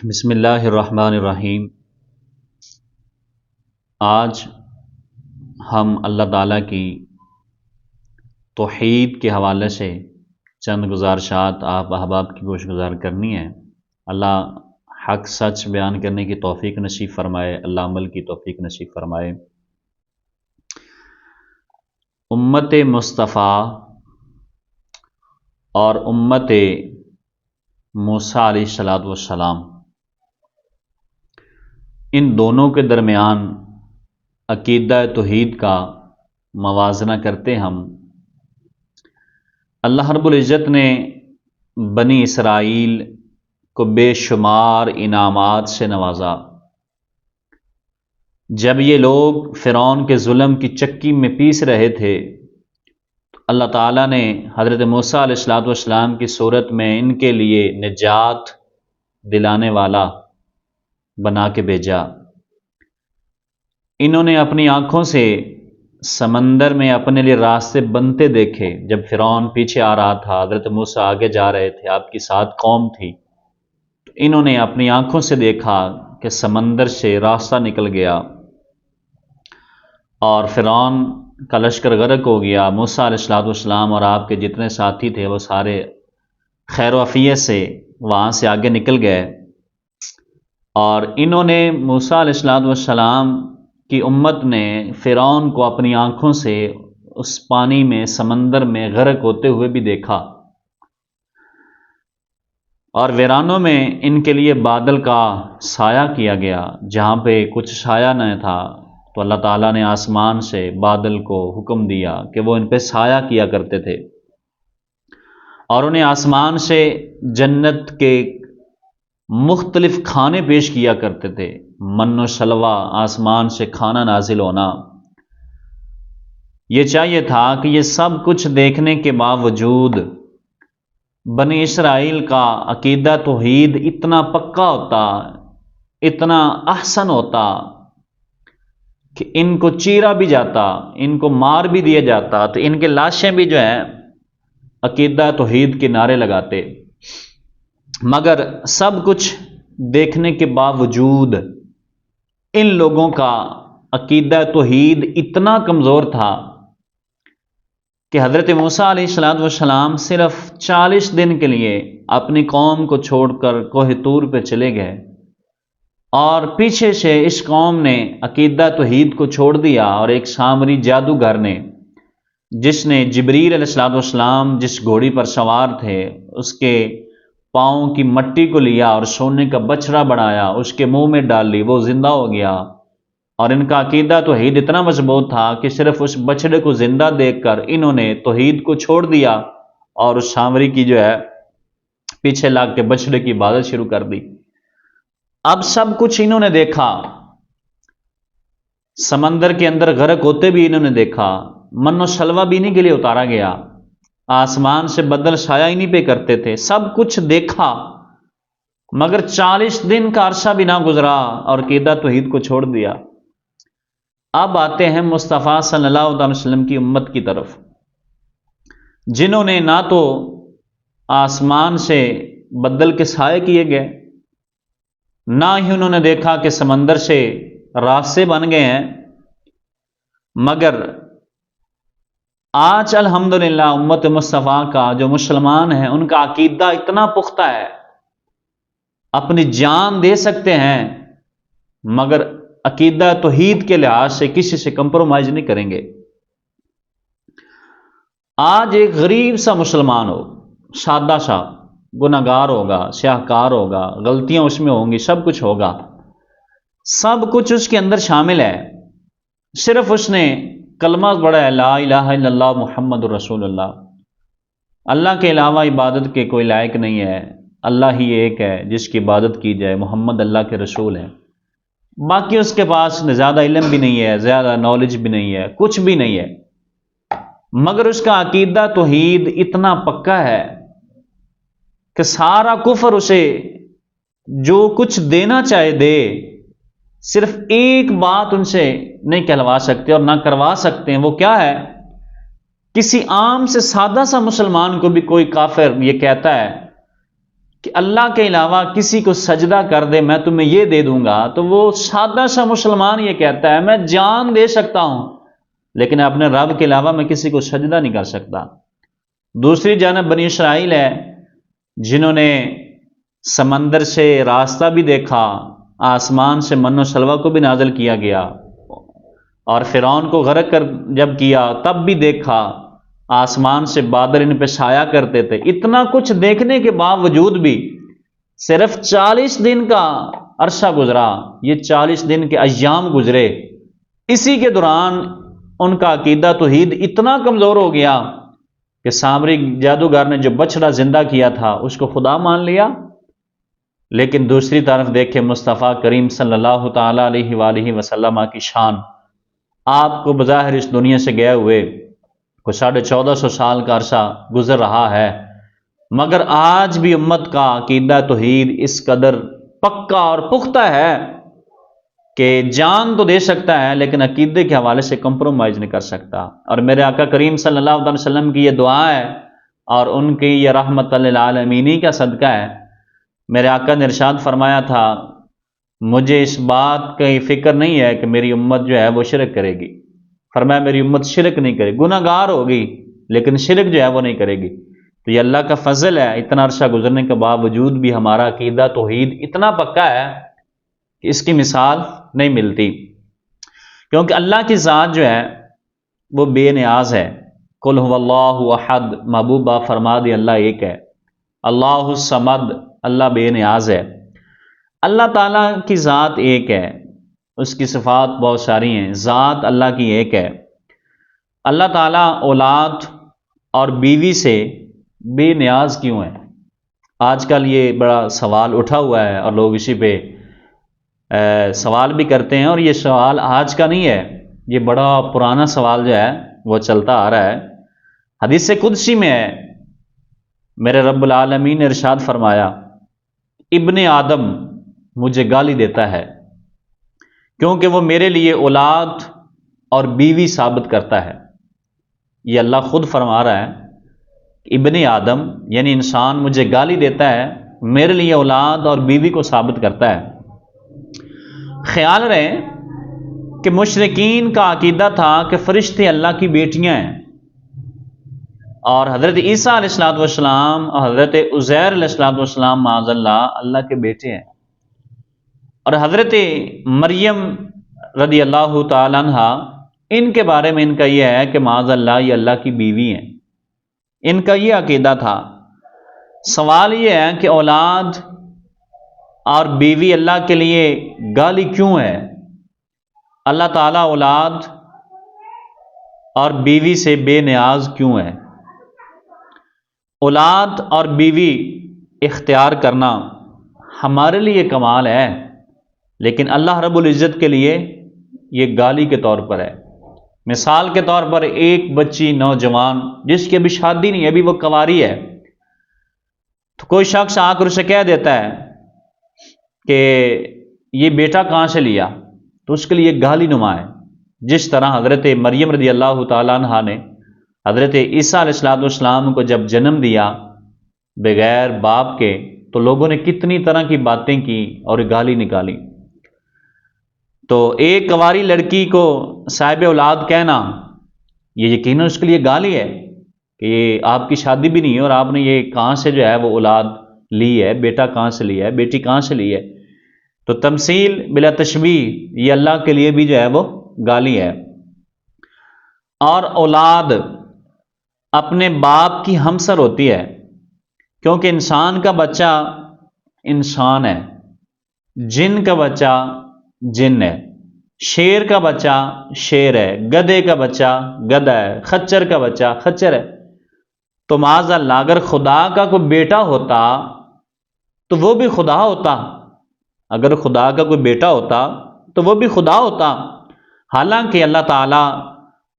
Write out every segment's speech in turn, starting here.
بسم اللہ الرحمن الرحیم۔ آج ہم اللہ تعالیٰ کی توحید کے حوالے سے چند گزارشات آپ احباب کی گوش گزار کرنی ہے۔ اللہ حق سچ بیان کرنے کی توفیق نصیب فرمائے، اللہ عمل کی توفیق نصیب فرمائے۔ امت مصطفیٰ اور امت موسیٰ علیہ السلام، ان دونوں کے درمیان عقیدہ توحید کا موازنہ کرتے ہم۔ اللہ رب العزت نے بنی اسرائیل کو بے شمار انعامات سے نوازا۔ جب یہ لوگ فرعون کے ظلم کی چکی میں پیس رہے تھے تو اللہ تعالیٰ نے حضرت موسیٰ علیہ السلام کی صورت میں ان کے لیے نجات دلانے والا بنا کے بھیجا۔ انہوں نے اپنی آنکھوں سے سمندر میں اپنے لیے راستے بنتے دیکھے۔ جب فرعون پیچھے آ رہا تھا، حضرت موسیٰ آگے جا رہے تھے، آپ کی ساتھ قوم تھی، تو انہوں نے اپنی آنکھوں سے دیکھا کہ سمندر سے راستہ نکل گیا اور فرعون کا لشکر غرق ہو گیا۔ موسیٰ علیہ السلام اور آپ کے جتنے ساتھی تھے وہ سارے خیر و عافیت سے وہاں سے آگے نکل گئے، اور انہوں نے موسیٰ علیہ السلام کی امت نے فرعون کو اپنی آنکھوں سے اس پانی میں، سمندر میں غرق ہوتے ہوئے بھی دیکھا، اور ویرانوں میں ان کے لیے بادل کا سایہ کیا گیا۔ جہاں پہ کچھ سایہ نہ تھا تو اللہ تعالیٰ نے آسمان سے بادل کو حکم دیا کہ وہ ان پہ سایہ کیا کرتے تھے، اور انہیں آسمان سے جنت کے مختلف کھانے پیش کیا کرتے تھے۔ من و سلوہ، آسمان سے کھانا نازل ہونا۔ یہ چاہیے تھا کہ یہ سب کچھ دیکھنے کے باوجود بنی اسرائیل کا عقیدہ توحید اتنا پکا ہوتا، اتنا احسن ہوتا کہ ان کو چیرا بھی جاتا، ان کو مار بھی دیا جاتا تو ان کے لاشیں بھی جو ہیں عقیدہ توحید کے نعرے لگاتے۔ مگر سب کچھ دیکھنے کے باوجود ان لوگوں کا عقیدہ توحید اتنا کمزور تھا کہ حضرت موسیٰ علیہ السلام صرف 40 دن کے لیے اپنی قوم کو چھوڑ کر کوہ طور پہ چلے گئے، اور پیچھے سے اس قوم نے عقیدہ توحید کو چھوڑ دیا، اور ایک سامری جادوگر نے، جس نے جبریل علیہ السلام جس گھوڑی پر سوار تھے اس کے پاؤں کی مٹی کو لیا اور سونے کا بچڑا بنایا، اس کے منہ میں ڈال لی، وہ زندہ ہو گیا۔ اور ان کا عقیدہ توحید اتنا مضبوط تھا کہ صرف اس بچڑے کو زندہ دیکھ کر انہوں نے توحید کو چھوڑ دیا اور اس سامری کی جو ہے پیچھے لگ کے بچڑے کی عبادت شروع کر دی۔ اب سب کچھ انہوں نے دیکھا، سمندر کے اندر غرق ہوتے بھی انہوں نے دیکھا، من و سلوہ بھی انہیں کے لیے اتارا گیا، آسمان سے بدل سایہ انہیں پہ کرتے تھے، سب کچھ دیکھا، مگر 40 دن کا عرصہ بھی نہ گزرا اور عقیدہ توحید کو چھوڑ دیا۔ اب آتے ہیں مصطفیٰ صلی اللہ علیہ وسلم کی امت کی طرف، جنہوں نے نہ تو آسمان سے بدل کے سائے کیے گئے، نہ ہی انہوں نے دیکھا کہ سمندر سے راستے بن گئے ہیں، مگر آج الحمدللہ امت مصطفیٰ کا جو مسلمان ہیں ان کا عقیدہ اتنا پختہ ہے، اپنی جان دے سکتے ہیں مگر عقیدہ توحید کے لحاظ سے کسی سے کمپرومائز نہیں کریں گے۔ آج ایک غریب سا مسلمان ہو، سادہ سا، گناہگار ہوگا، سیاہکار ہوگا، غلطیاں اس میں ہوں گی، سب کچھ ہوگا، سب کچھ اس کے اندر شامل ہے، صرف اس نے کلمہ پڑھا ہے، لا الہ الا اللہ محمد رسول اللہ، اللہ کے علاوہ عبادت کے کوئی لائق نہیں ہے، اللہ ہی ایک ہے جس کی عبادت کی جائے، محمد اللہ کے رسول ہیں۔ باقی اس کے پاس زیادہ علم بھی نہیں ہے، زیادہ نالج بھی نہیں ہے، کچھ بھی نہیں ہے، مگر اس کا عقیدہ توحید اتنا پکا ہے کہ سارا کفر اسے جو کچھ دینا چاہے دے، صرف ایک بات ان سے نہیں کہلوا سکتے اور نہ کروا سکتے ہیں، وہ کیا ہے؟ کسی عام سے سادہ سا مسلمان کو بھی کوئی کافر یہ کہتا ہے کہ اللہ کے علاوہ کسی کو سجدہ کر دے میں تمہیں یہ دے دوں گا، تو وہ سادہ سا مسلمان یہ کہتا ہے میں جان دے سکتا ہوں لیکن اپنے رب کے علاوہ میں کسی کو سجدہ نہیں کر سکتا۔ دوسری جانب بنی اسرائیل ہے جنہوں نے سمندر سے راستہ بھی دیکھا، آسمان سے من و سلوہ کو بھی نازل کیا گیا، اور فرعون کو غرق کر جب کیا تب بھی دیکھا، آسمان سے بادل ان پہ چھایا کرتے تھے۔ اتنا کچھ دیکھنے کے باوجود بھی صرف 40 دن کا عرصہ گزرا، یہ 40 دن کے ایام گزرے، اسی کے دوران ان کا عقیدہ توحید اتنا کمزور ہو گیا کہ سامری جادوگر نے جو بچڑا زندہ کیا تھا اس کو خدا مان لیا۔ لیکن دوسری طرف دیکھیں مصطفیٰ کریم صلی اللہ تعالیٰ علیہ وآلہ وسلم کی شان، آپ کو بظاہر اس دنیا سے گئے ہوئے کوئی 1450 سال کا عرصہ گزر رہا ہے، مگر آج بھی امت کا عقیدہ توحید اس قدر پکا اور پختہ ہے کہ جان تو دے سکتا ہے لیکن عقیدے کے حوالے سے کمپرومائز نہیں کر سکتا۔ اور میرے آقا کریم صلی اللہ علیہ وسلم کی یہ دعا ہے اور ان کی یہ رحمت للعالمین کا صدقہ ہے۔ میرے آقا نے ارشاد فرمایا تھا مجھے اس بات کی فکر نہیں ہے کہ میری امت جو ہے وہ شرک کرے گی، فرمایا میری امت شرک نہیں کرے گی، گناہ گار ہوگی لیکن شرک جو ہے وہ نہیں کرے گی۔ تو یہ اللہ کا فضل ہے، اتنا عرصہ گزرنے کے باوجود بھی ہمارا عقیدہ توحید اتنا پکا ہے کہ اس کی مثال نہیں ملتی، کیونکہ اللہ کی ذات جو ہے وہ بے نیاز ہے۔ قل هو اللہ احد، محبوبہ فرما دی اللہ ایک ہے، اللہ الصمد، اللہ بے نیاز ہے۔ اللہ تعالیٰ کی ذات ایک ہے، اس کی صفات بہت ساری ہیں، ذات اللہ کی ایک ہے۔ اللہ تعالیٰ اولاد اور بیوی سے بے نیاز کیوں ہے؟ آج کل یہ بڑا سوال اٹھا ہوا ہے اور لوگ اسی پہ سوال بھی کرتے ہیں، اور یہ سوال آج کا نہیں ہے، یہ بڑا پرانا سوال جو ہے وہ چلتا آ رہا ہے۔ حدیث قدسی میں ہے، میرے رب العالمین نے ارشاد فرمایا ابن آدم مجھے گالی دیتا ہے کیونکہ وہ میرے لیے اولاد اور بیوی ثابت کرتا ہے۔ یہ اللہ خود فرما رہا ہے ابن آدم یعنی انسان مجھے گالی دیتا ہے، میرے لیے اولاد اور بیوی کو ثابت کرتا ہے۔ خیال رہے کہ مشرکین کا عقیدہ تھا کہ فرشتے اللہ کی بیٹیاں ہیں، اور حضرت عیسیٰ علیہ السلام اور حضرت عزیر علیہ السلام معاذ اللہ کے بیٹے ہیں، اور حضرت مریم رضی اللہ تعالیٰ عنہ ان کے بارے میں ان کا یہ ہے کہ معاذ اللہ یہ اللہ کی بیوی ہیں، ان کا یہ عقیدہ تھا۔ سوال یہ ہے کہ اولاد اور بیوی اللہ کے لیے گالی کیوں ہے؟ اللہ تعالیٰ اولاد اور بیوی سے بے نیاز کیوں ہے؟ اولاد اور بیوی اختیار کرنا ہمارے لیے کمال ہے، لیکن اللہ رب العزت کے لیے یہ گالی کے طور پر ہے۔ مثال کے طور پر ایک بچی نوجوان جس کی ابھی شادی نہیں ہے، ابھی وہ کنواری ہے، تو کوئی شخص آ کر اسے کہہ دیتا ہے کہ یہ بیٹا کہاں سے لیا، تو اس کے لیے گالی نما ہے۔ جس طرح حضرت مریم رضی اللہ تعالیٰ عنہ نے حضرت عیسیٰ علیہ السلام کو جب جنم دیا بغیر باپ کے، تو لوگوں نے کتنی طرح کی باتیں کی اور گالی نکالی۔ تو ایک کنواری لڑکی کو صاحب اولاد کہنا یہ یقیناً اس کے لیے گالی ہے کہ یہ آپ کی شادی بھی نہیں ہے اور آپ نے یہ کہاں سے جو ہے وہ اولاد لی ہے، بیٹا کہاں سے لیا ہے، بیٹی کہاں سے لی ہے۔ تو تمثیل بلا تشبیہ یہ اللہ کے لیے بھی جو ہے وہ گالی ہے۔ اور اولاد اپنے باپ کی ہمسر ہوتی ہے، کیونکہ انسان کا بچہ انسان ہے، جن کا بچہ جن ہے، شیر کا بچہ شیر ہے، گدھے کا بچہ گدھا ہے، خچر کا بچہ خچر ہے۔ تو معاذ اللہ اگر خدا کا کوئی بیٹا ہوتا تو وہ بھی خدا ہوتا، اگر خدا کا کوئی بیٹا ہوتا تو وہ بھی خدا ہوتا۔ حالانکہ اللہ تعالیٰ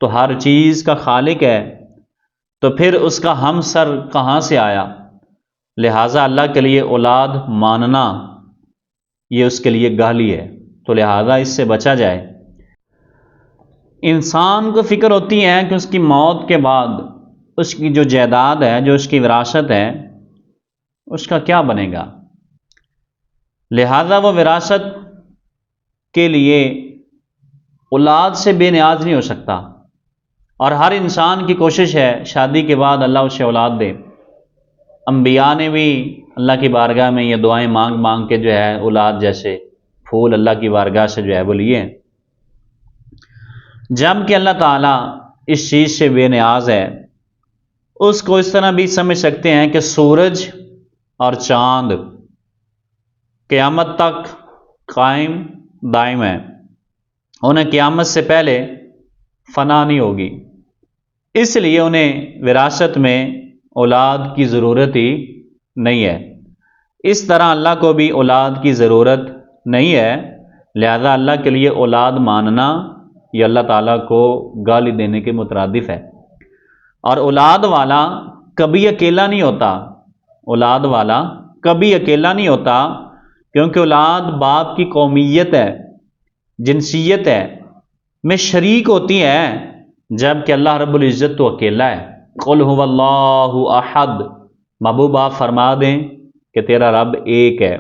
تو ہر چیز کا خالق ہے، تو پھر اس کا ہمسر کہاں سے آیا؟ لہٰذا اللہ کے لیے اولاد ماننا یہ اس کے لیے گالی ہے، تو لہٰذا اس سے بچا جائے۔ انسان کو فکر ہوتی ہے کہ اس کی موت کے بعد اس کی جو جائیداد ہے، جو اس کی وراثت ہے، اس کا کیا بنے گا؟ لہذا وہ وراثت کے لیے اولاد سے بے نیاز نہیں ہو سکتا، اور ہر انسان کی کوشش ہے شادی کے بعد اللہ اسے اولاد دے۔ انبیاء نے بھی اللہ کی بارگاہ میں یہ دعائیں مانگ مانگ کے جو ہے اولاد جیسے پھول اللہ کی بارگاہ سے جو ہے وہ لیے۔ جب کہ اللہ تعالیٰ اس چیز سے بے نیاز ہے، اس کو اس طرح بھی سمجھ سکتے ہیں کہ سورج اور چاند قیامت تک قائم دائم ہے، انہیں قیامت سے پہلے فنا نہیں ہوگی، اس لیے انہیں وراثت میں اولاد کی ضرورت ہی نہیں ہے۔ اس طرح اللہ کو بھی اولاد کی ضرورت نہیں ہے، لہذا اللہ کے لیے اولاد ماننا یہ اللہ تعالیٰ کو گالی دینے کے مترادف ہے۔ اور اولاد والا کبھی اکیلا نہیں ہوتا، اولاد والا کبھی اکیلا نہیں ہوتا، کیونکہ اولاد باپ کی قومیت ہے، جنسیت ہے، میں شریک ہوتی ہے، جب کہ اللہ رب العزت تو اکیلا ہے۔ قل هو اللہ احد، محبوب آپ فرما دیں کہ تیرا رب ایک ہے،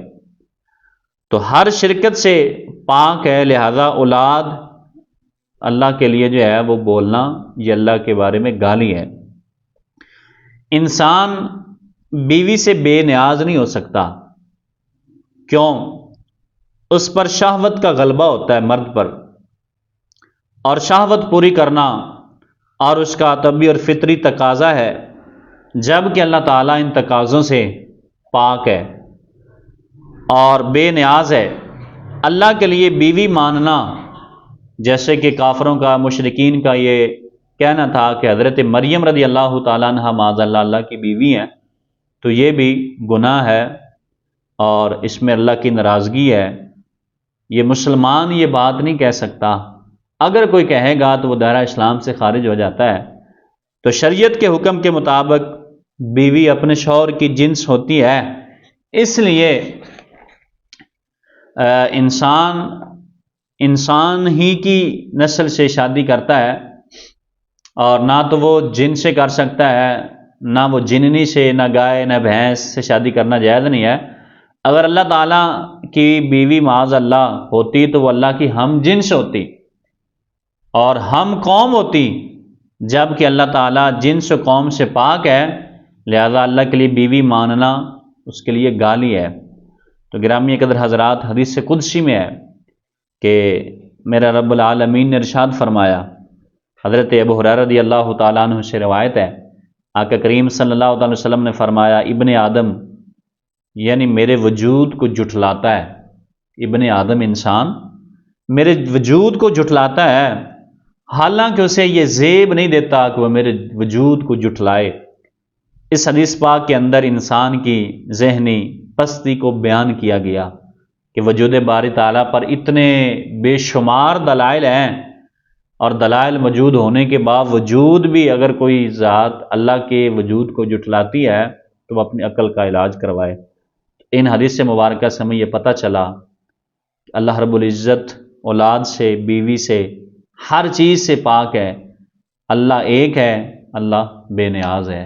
تو ہر شرکت سے پاک ہے، لہذا اولاد اللہ کے لیے جو ہے وہ بولنا یہ اللہ کے بارے میں گالی ہے۔ انسان بیوی سے بے نیاز نہیں ہو سکتا، کیوں؟ اس پر شہوت کا غلبہ ہوتا ہے مرد پر، اور شہوت پوری کرنا اور اس کا طبعی اور فطری تقاضا ہے، جب کہ اللہ تعالیٰ ان تقاضوں سے پاک ہے اور بے نیاز ہے۔ اللہ کے لیے بیوی ماننا، جیسے کہ کافروں کا، مشرکین کا یہ کہنا تھا کہ حضرت مریم رضی اللہ تعالیٰ عنہ معاذ اللہ اللہ کی بیوی ہیں، تو یہ بھی گناہ ہے اور اس میں اللہ کی ناراضگی ہے۔ یہ مسلمان یہ بات نہیں کہہ سکتا، اگر کوئی کہے گا تو وہ دائرہ اسلام سے خارج ہو جاتا ہے۔ تو شریعت کے حکم کے مطابق بیوی اپنے شوہر کی جنس ہوتی ہے، اس لیے انسان ہی کی نسل سے شادی کرتا ہے، اور نہ تو وہ جن سے کر سکتا ہے، نہ وہ جننی سے، نہ گائے نہ بھینس سے شادی کرنا جائز نہیں ہے۔ اگر اللہ تعالیٰ کی بیوی معاذ اللہ ہوتی تو وہ اللہ کی ہم جنس ہوتی اور ہم قوم ہوتی، جب کہ اللہ تعالیٰ جنس و قوم سے پاک ہے، لہذا اللہ کے لیے بیوی ماننا اس کے لیے گالی ہے۔ تو گرامی قدر حضرات، حدیث قدسی میں ہے کہ میرا رب العالمین نے ارشاد فرمایا، حضرت ابو ہریرہ رضی اللہ تعالیٰ عنہ سے روایت ہے، آقا کریم صلی اللہ علیہ وسلم نے فرمایا، ابن آدم یعنی میرے وجود کو جھٹلاتا ہے، ابن آدم انسان میرے وجود کو جھٹلاتا ہے، حالانکہ اسے یہ زیب نہیں دیتا کہ وہ میرے وجود کو جھٹلائے۔ اس حدیث پاک کے اندر انسان کی ذہنی پستی کو بیان کیا گیا کہ وجود باری تعالیٰ پر اتنے بے شمار دلائل ہیں، اور دلائل موجود ہونے کے باوجود بھی اگر کوئی ذات اللہ کے وجود کو جھٹلاتی ہے تو وہ اپنی عقل کا علاج کروائے۔ ان حدیث سے مبارکہ سے ہمیں یہ پتہ چلا کہ اللہ رب العزت اولاد سے، بیوی سے، ہر چیز سے پاک ہے، اللہ ایک ہے، اللہ بے نیاز ہے۔